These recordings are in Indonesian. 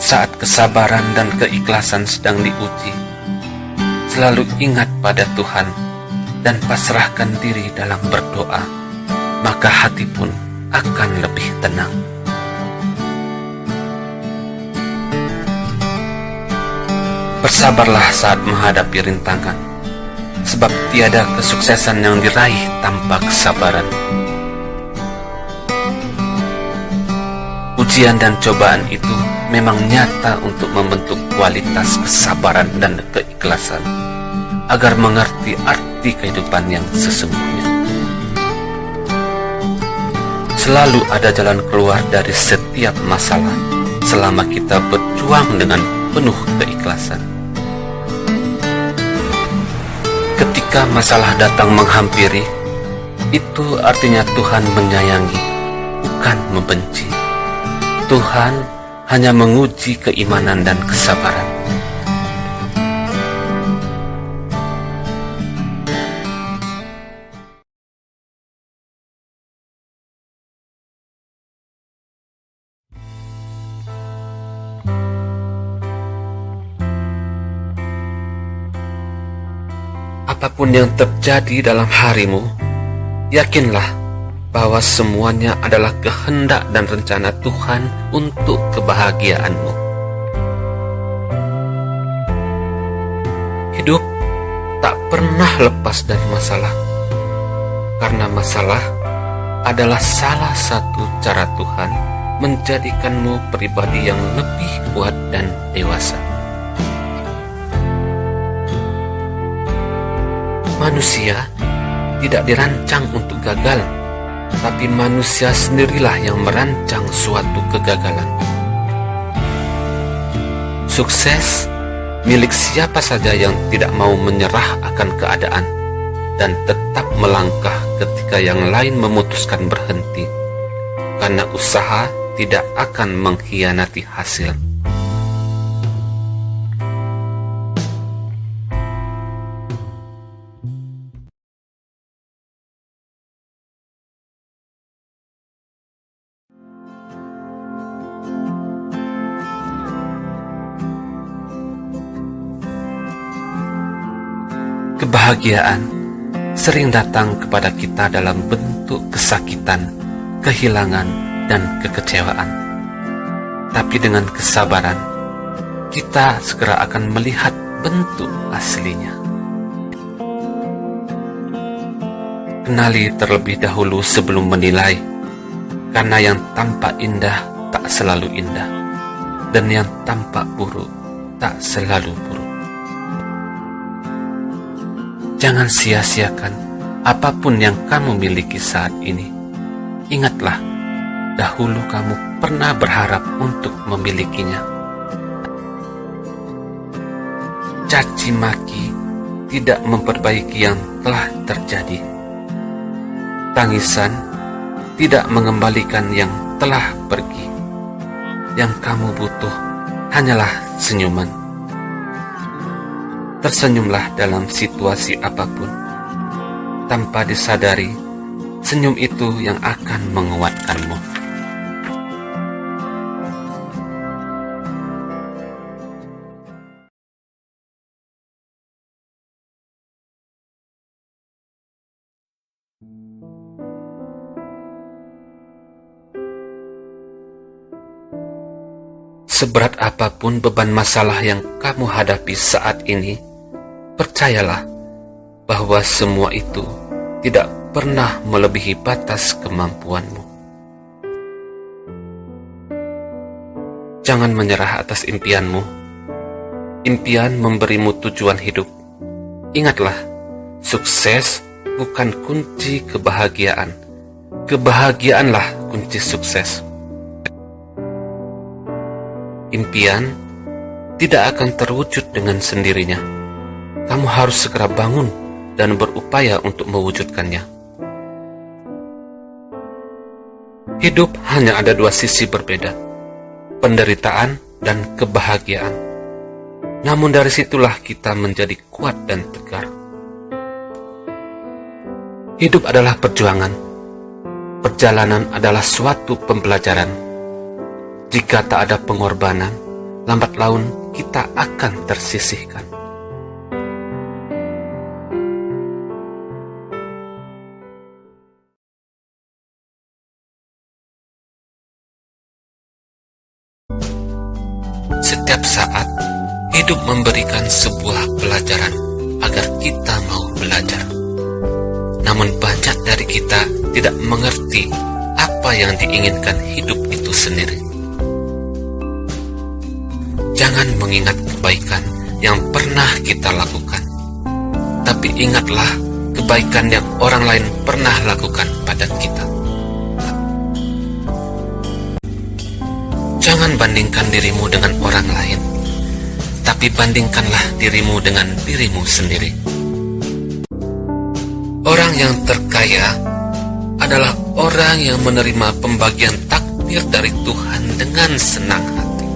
Saat kesabaran dan keikhlasan sedang diuji, selalu ingat pada Tuhan dan pasrahkan diri dalam berdoa, maka hati pun akan lebih tenang. Bersabarlah saat menghadapi rintangan, sebab tiada kesuksesan yang diraih tanpa kesabaran. Ujian dan cobaan itu memang nyata untuk membentuk kualitas kesabaran dan keikhlasan, agar mengerti arti kehidupan yang sesungguhnya. Selalu ada jalan keluar dari setiap masalah, selama kita berjuang dengan penuh keikhlasan. Ketika masalah datang menghampiri, itu artinya Tuhan menyayangi, bukan membenci. Tuhan hanya menguji keimanan dan kesabaran. Apapun yang terjadi dalam harimu, yakinlah bahwa semuanya adalah kehendak dan rencana Tuhan untuk kebahagiaanmu. Hidup tak pernah lepas dari masalah, karena masalah adalah salah satu cara Tuhan menjadikanmu pribadi yang lebih kuat dan dewasa. Manusia tidak dirancang untuk gagal, tapi manusia sendirilah yang merancang suatu kegagalan. Sukses milik siapa saja yang tidak mau menyerah akan keadaan dan tetap melangkah ketika yang lain memutuskan berhenti, karena usaha tidak akan mengkhianati hasil. Kebahagiaan sering datang kepada kita dalam bentuk kesakitan, kehilangan, dan kekecewaan. Tapi dengan kesabaran, kita segera akan melihat bentuk aslinya. Kenali terlebih dahulu sebelum menilai, karena yang tampak indah tak selalu indah, dan yang tampak buruk tak selalu buruk. Jangan sia-siakan apapun yang kamu miliki saat ini. Ingatlah, dahulu kamu pernah berharap untuk memilikinya. Caci maki tidak memperbaiki yang telah terjadi. Tangisan tidak mengembalikan yang telah pergi. Yang kamu butuh hanyalah senyuman. Tersenyumlah dalam situasi apapun. Tanpa disadari, senyum itu yang akan menguatkanmu. Seberat apapun beban masalah yang kamu hadapi saat ini, percayalah bahwa semua itu tidak pernah melebihi batas kemampuanmu. Jangan menyerah atas impianmu. Impian memberimu tujuan hidup. Ingatlah, sukses bukan kunci kebahagiaan. Kebahagiaanlah kunci sukses. Impian tidak akan terwujud dengan sendirinya. Kamu harus segera bangun dan berupaya untuk mewujudkannya. Hidup hanya ada dua sisi berbeda, penderitaan dan kebahagiaan. Namun dari situlah kita menjadi kuat dan tegar. Hidup adalah perjuangan. Perjalanan adalah suatu pembelajaran. Jika tak ada pengorbanan, lambat laun kita akan tersisihkan. Setiap saat, hidup memberikan sebuah pelajaran agar kita mau belajar. Namun banyak dari kita tidak mengerti apa yang diinginkan hidup itu sendiri. Jangan mengingat kebaikan yang pernah kita lakukan, tapi ingatlah kebaikan yang orang lain pernah lakukan pada kita. Jangan bandingkan dirimu dengan orang lain, tapi bandingkanlah dirimu dengan dirimu sendiri. Orang yang terkaya adalah orang yang menerima pembagian takdir dari Tuhan dengan senang hati.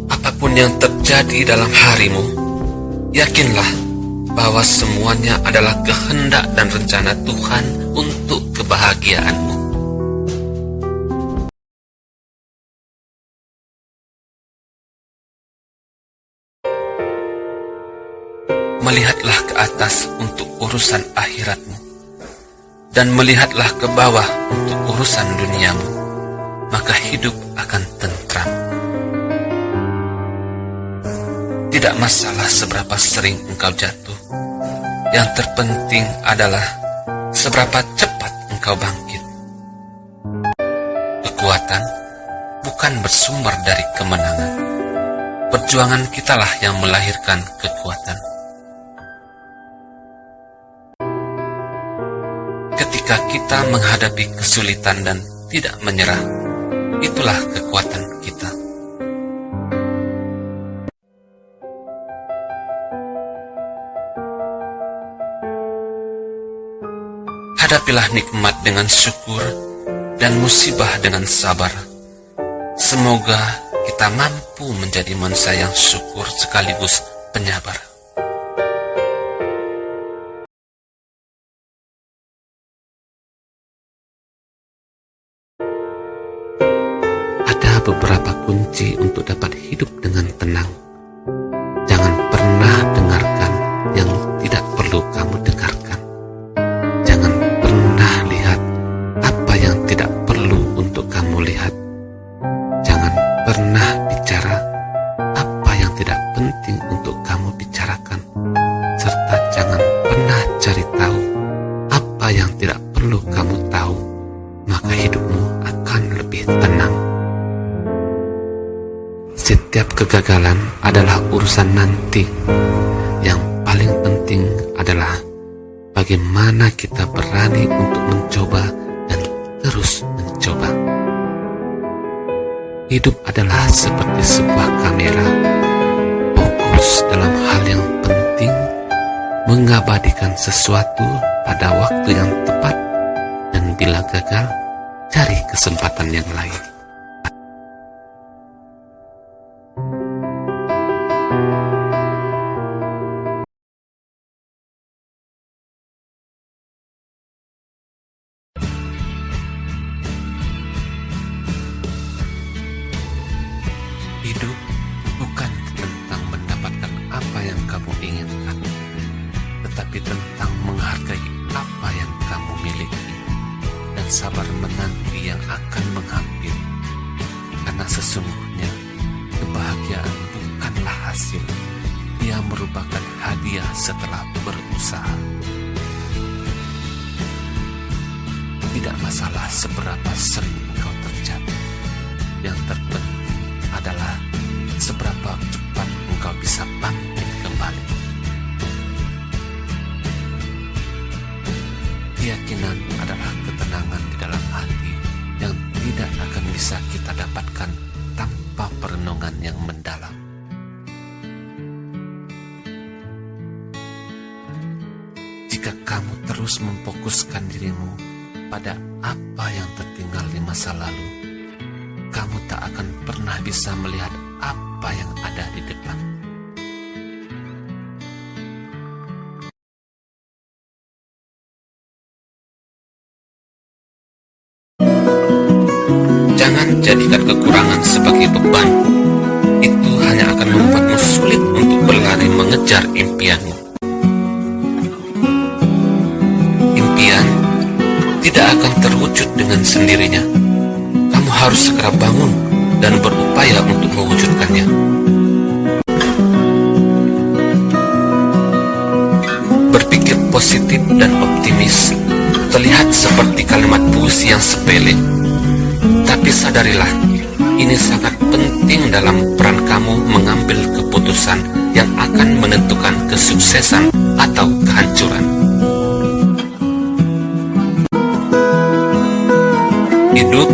Apapun yang terjadi dalam harimu, yakinlah bahwa semuanya adalah kehendak dan rencana Tuhan untuk kebahagiaanmu. Melihatlah ke atas untuk urusan akhiratmu, dan melihatlah ke bawah untuk urusan duniamu, maka hidup akan tentram. Tidak masalah seberapa sering engkau jatuh, yang terpenting adalah seberapa cepat engkau bangkit. Kekuatan bukan bersumber dari kemenangan. Perjuangan kitalah yang melahirkan kekuatan. Ketika kita menghadapi kesulitan dan tidak menyerah, itulah kekuatan kita. Hadapilah nikmat dengan syukur dan musibah dengan sabar. Semoga kita mampu menjadi manusia yang syukur sekaligus penyabar. Ada beberapa kunci untuk dapat hidup dengan tenang. Jangan pernah dengarkan yang tidak perlu kamu dengarkan. Jangan pernah lihat apa yang tidak perlu untuk kamu lihat. Jangan pernah bicara apa yang tidak penting untuk kamu bicarakan. Serta jangan pernah cari tahu apa yang tidak perlu kamu tahu, maka hidupmu akan lebih tenang. Setiap kegagalan adalah urusan nanti. Yang paling penting adalah bagaimana kita berani untuk mencoba dan terus mencoba. Hidup adalah seperti sebuah kamera. Fokus dalam hal yang penting, mengabadikan sesuatu pada waktu yang tepat, dan bila gagal, cari kesempatan yang lain. Hidup bukan tentang mendapatkan apa yang kamu inginkan, tetapi tentang menghargai apa yang kamu miliki dan sabar menanti yang akan menghampiri. Karena sesungguhnya kebahagiaan bukanlah hasil, ia merupakan hadiah setelah berusaha. Tidak masalah seberapa sering engkau terjatuh, yang terpenting adalah seberapa cepat engkau bisa bangkit kembali. Keyakinan adalah ketenangan di dalam hati yang tidak akan bisa kita dapatkan tanpa perenungan yang mendalam. Jika kamu terus memfokuskan dirimu pada apa yang tertinggal di masa lalu, kamu tak akan pernah bisa melihat apa yang ada di depan. Jangan jadikan kekurangan sebagai beban. Itu hanya akan membuatmu sulit untuk berlari mengejar impianmu. Impian tidak akan terwujud dengan sendirinya. Kamu harus segera bangun dan berupaya untuk mewujudkannya. Berpikir positif dan optimis terlihat seperti kalimat puisi yang sepele. Tapi sadarilah, ini sangat penting dalam peran kamu mengambil keputusan yang akan menentukan kesuksesan atau kehancuran. Hidup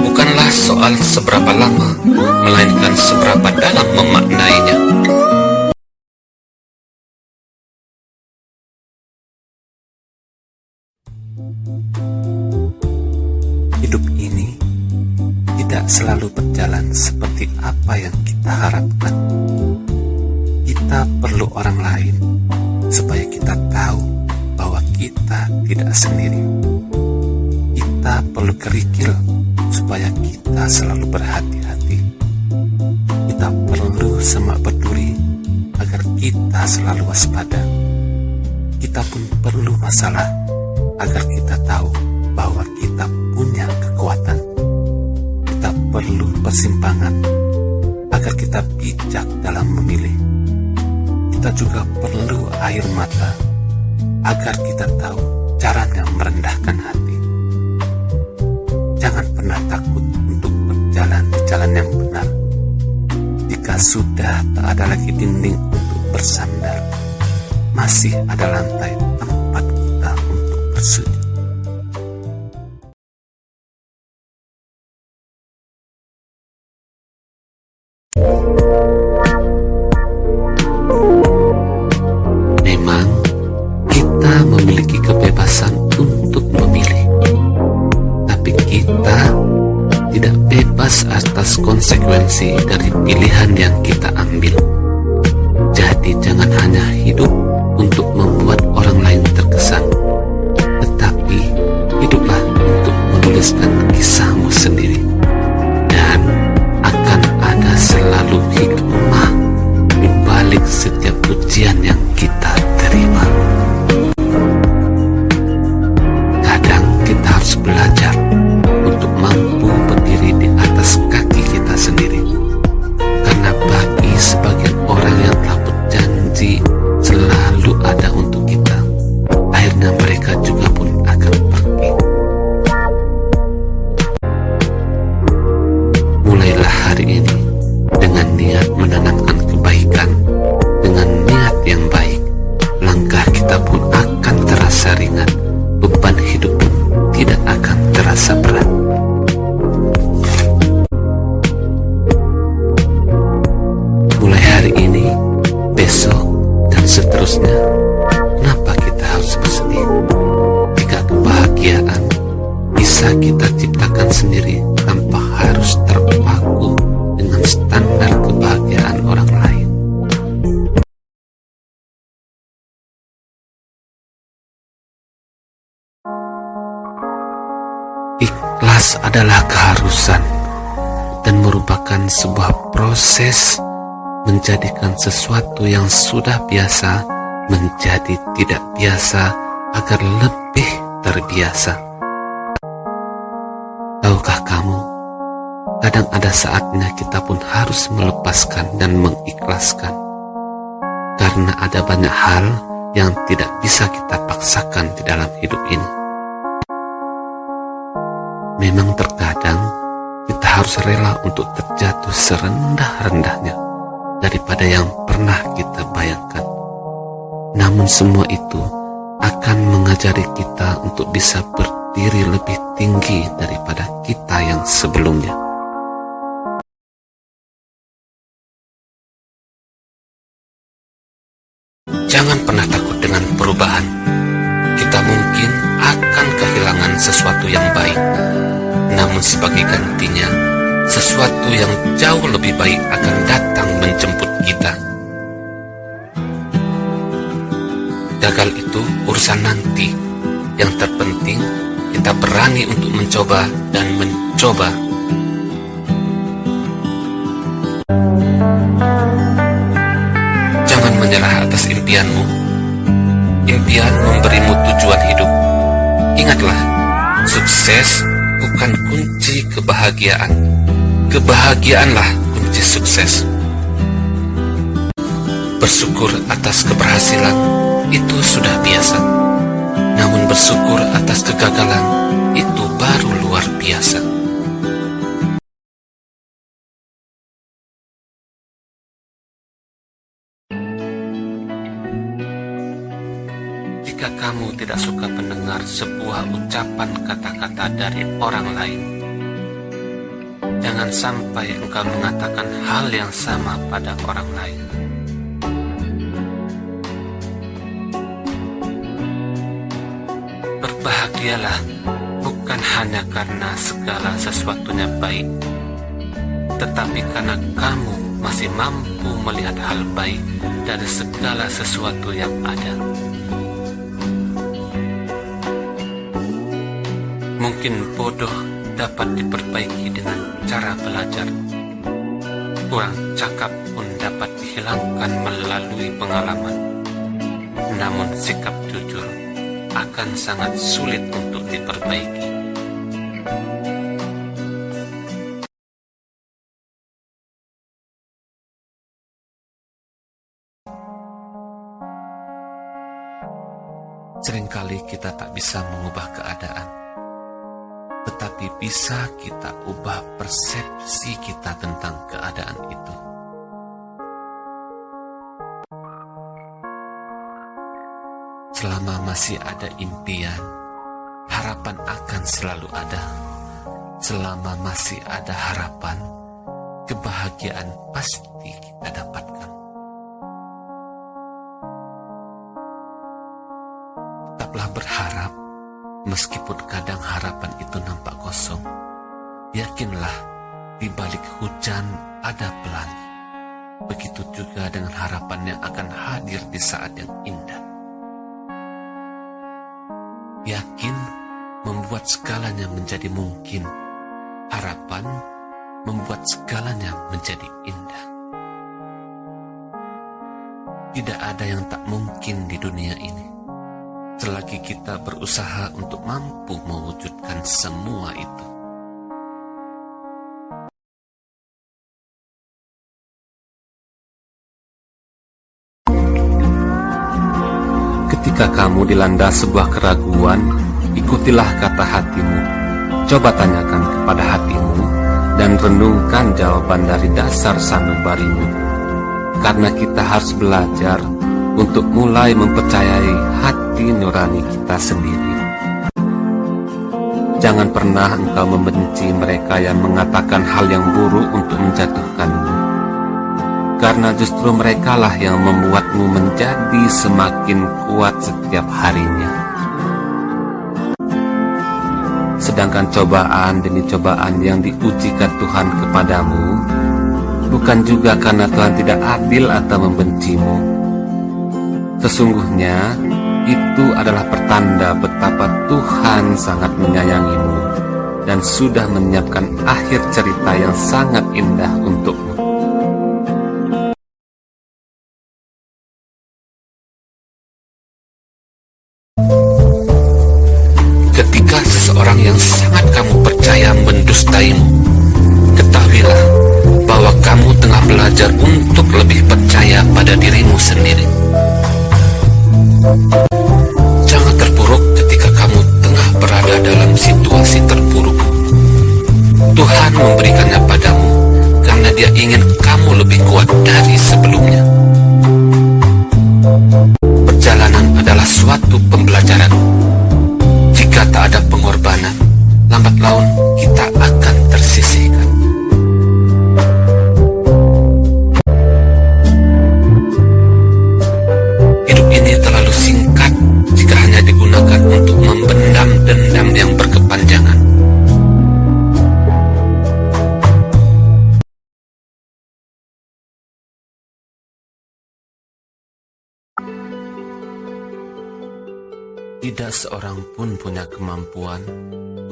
bukanlah soal seberapa lama, melainkan seberapa dalam memaknainya. Hidup ini tidak selalu berjalan seperti apa yang kita harapkan. Kita perlu orang lain supaya kita tahu bahwa kita tidak sendiri. Kita perlu kerikil supaya kita selalu berhati-hati. Kita perlu semak peduli agar kita selalu waspada. Kita pun perlu masalah agar kita tahu bahwa kita punya kekuatan. Kita perlu persimpangan agar kita bijak dalam memilih. Kita juga perlu air mata agar kita tahu caranya merendahkan hati. Jangan pernah takut untuk berjalan di jalan yang benar. Jika sudah tak ada lagi dinding untuk bersandar, masih ada lantai tempat kita untuk bersujud. Memang kita memiliki kebebasan untuk memilih, tapi kita tidak bebas atas konsekuensi dari pilihan yang kita ambil. Jadi jangan hanya hidup untuk membuat orang lain terkesan, tetapi hiduplah untuk menuliskan kisahmu sendiri. Dan akan ada selalu hikmah di balik setiap ujian yang kita terima. Kadang kita harus belajar untuk mampu berdiri di atas kaki kita sendiri. Karena bagi sebagian orang yang telah berjanji selalu ada untuk kita, akhirnya mereka juga pun akan pergi. Mulailah hari ini dengan niat menanamkan kebaikan, dengan niat yang baik, langkah kita pun akan terasa ringan, beban hidup pun tidak akan terasa berat. Mulai hari ini, besok, dan seterusnya, kenapa kita harus bersedih? Jika kebahagiaan bisa kita ciptakan sendiri tanpa harus terpaku dengan standar kebahagiaan orang lain. Ikhlas adalah keharusan dan merupakan sebuah proses menjadikan sesuatu yang sudah biasa menjadi tidak biasa agar lebih terbiasa. Tahukah kamu, kadang ada saatnya kita pun harus melepaskan dan mengikhlaskan, karena ada banyak hal yang tidak bisa kita paksakan di dalam hidup ini. Memang terkadang kita harus rela untuk terjatuh serendah-rendahnya daripada yang pernah kita bayangkan. Namun semua itu akan mengajari kita untuk bisa berdiri lebih tinggi daripada kita yang sebelumnya. Jangan pernah takut dengan perubahan. Kita mungkin akan kehilangan sesuatu yang baik, namun sebagai gantinya, sesuatu yang jauh lebih baik akan datang menjemput kita. Gagal itu urusan nanti. Yang terpenting, kita berani untuk mencoba dan mencoba. menyerah atas impianmu. Impian memberimu tujuan hidup. Ingatlah, sukses bukan kunci kebahagiaan. Kebahagiaanlah kunci sukses. Bersyukur atas keberhasilan itu sudah biasa. Namun bersyukur atas kegagalan itu baru luar biasa. Jika kamu tidak suka mendengar sebuah ucapan kata-kata dari orang lain, jangan sampai engkau mengatakan hal yang sama pada orang lain. Berbahagialah bukan hanya karena segala sesuatunya baik, tetapi karena kamu masih mampu melihat hal baik dari segala sesuatu yang ada. Mungkin bodoh dapat diperbaiki dengan cara belajar. Kurang cakap pun dapat dihilangkan melalui pengalaman. Namun sikap jujur akan sangat sulit untuk diperbaiki. Seringkali kita tak bisa mengubah keadaan, tetapi bisa kita ubah persepsi kita tentang keadaan itu. Selama masih ada impian, harapan akan selalu ada. Selama masih ada harapan, kebahagiaan pasti kita dapatkan. Tetaplah berharap. Meskipun kadang harapan itu nampak kosong, yakinlah di balik hujan ada pelangi. Begitu juga dengan harapan yang akan hadir di saat yang indah. Yakin membuat segalanya menjadi mungkin. Harapan membuat segalanya menjadi indah. Tidak ada yang tak mungkin di dunia ini, selagi kita berusaha untuk mampu mewujudkan semua itu. Ketika kamu dilanda sebuah keraguan, ikutilah kata hatimu. Coba tanyakan kepada hatimu dan renungkan jawaban dari dasar sanubarimu. Karena kita harus belajar untuk mulai mempercayai hati nurani kita sendiri. Jangan pernah engkau membenci mereka yang mengatakan hal yang buruk untuk menjatuhkanmu, karena justru merekalah yang membuatmu menjadi semakin kuat setiap harinya. Sedangkan cobaan demi cobaan yang diujikan Tuhan kepadamu bukan juga karena Tuhan tidak adil atau membencimu. Sesungguhnya itu adalah pertanda betapa Tuhan sangat menyayangimu dan sudah menyiapkan akhir cerita yang sangat indah untukmu. Ketika seseorang yang sangat kamu percaya mendustaimu, ketahuilah bahwa kamu tengah belajar untuk lebih percaya pada dirimu sendiri. Jangan terpuruk ketika kamu tengah berada dalam situasi terpuruk. Tuhan memberikannya padamu karena Dia ingin kamu lebih kuat dari sebelumnya. Perjalanan adalah suatu pembelajaran. Jika tak ada pengorbanan, lambat laun kita akan tersisihkan. Untuk membendam dendam yang berkepanjangan. Tidak seorang pun punya kemampuan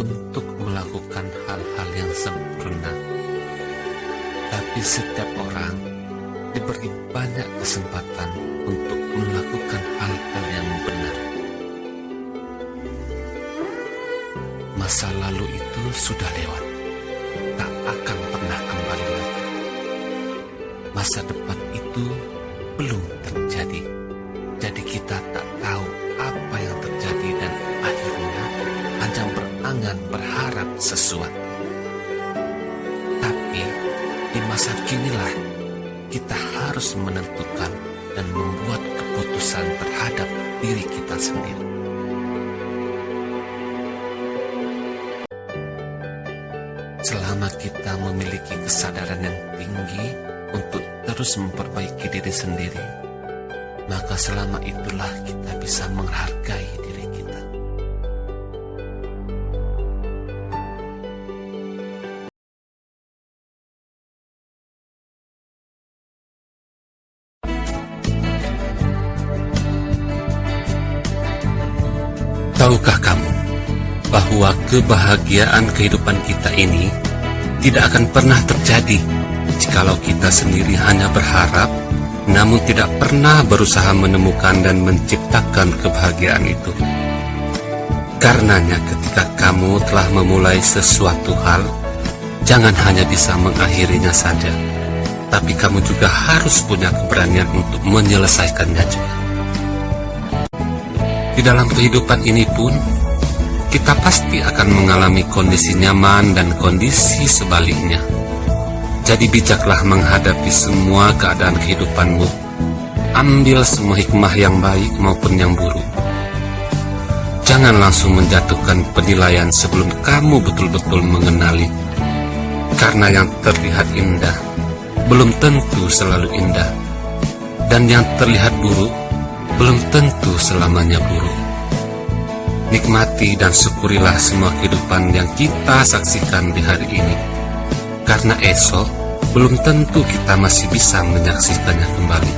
untuk melakukan hal-hal yang sempurna, tapi setiap orang diberi banyak kesempatan sudah lewat, tak akan pernah kembali lagi. Masa depan itu belum terjadi, jadi kita tak tahu apa yang terjadi dan akhirnya hanya berangan berharap sesuatu. Tapi di masa kinilah kita harus menentukan dan membuat keputusan terhadap diri kita sendiri. Selama kita memiliki kesadaran yang tinggi untuk terus memperbaiki diri sendiri, maka selama itulah kita bisa menghargai diri kita. Tahukah kamu bahwa kebahagiaan kehidupan kita ini tidak akan pernah terjadi jikalau kita sendiri hanya berharap, namun tidak pernah berusaha menemukan dan menciptakan kebahagiaan itu. Karenanya ketika kamu telah memulai sesuatu hal, jangan hanya bisa mengakhirinya saja, tapi kamu juga harus punya keberanian untuk menyelesaikannya juga. Di dalam kehidupan ini pun, kita pasti akan mengalami kondisi nyaman dan kondisi sebaliknya. Jadi bijaklah menghadapi semua keadaan kehidupanmu. Ambil semua hikmah yang baik maupun yang buruk. Jangan langsung menjatuhkan penilaian sebelum kamu betul-betul mengenali. Karena yang terlihat indah belum tentu selalu indah. Dan yang terlihat buruk belum tentu selamanya buruk. Nikmati dan syukurilah semua kehidupan yang kita saksikan di hari ini. Karena esok belum tentu kita masih bisa menyaksikannya kembali.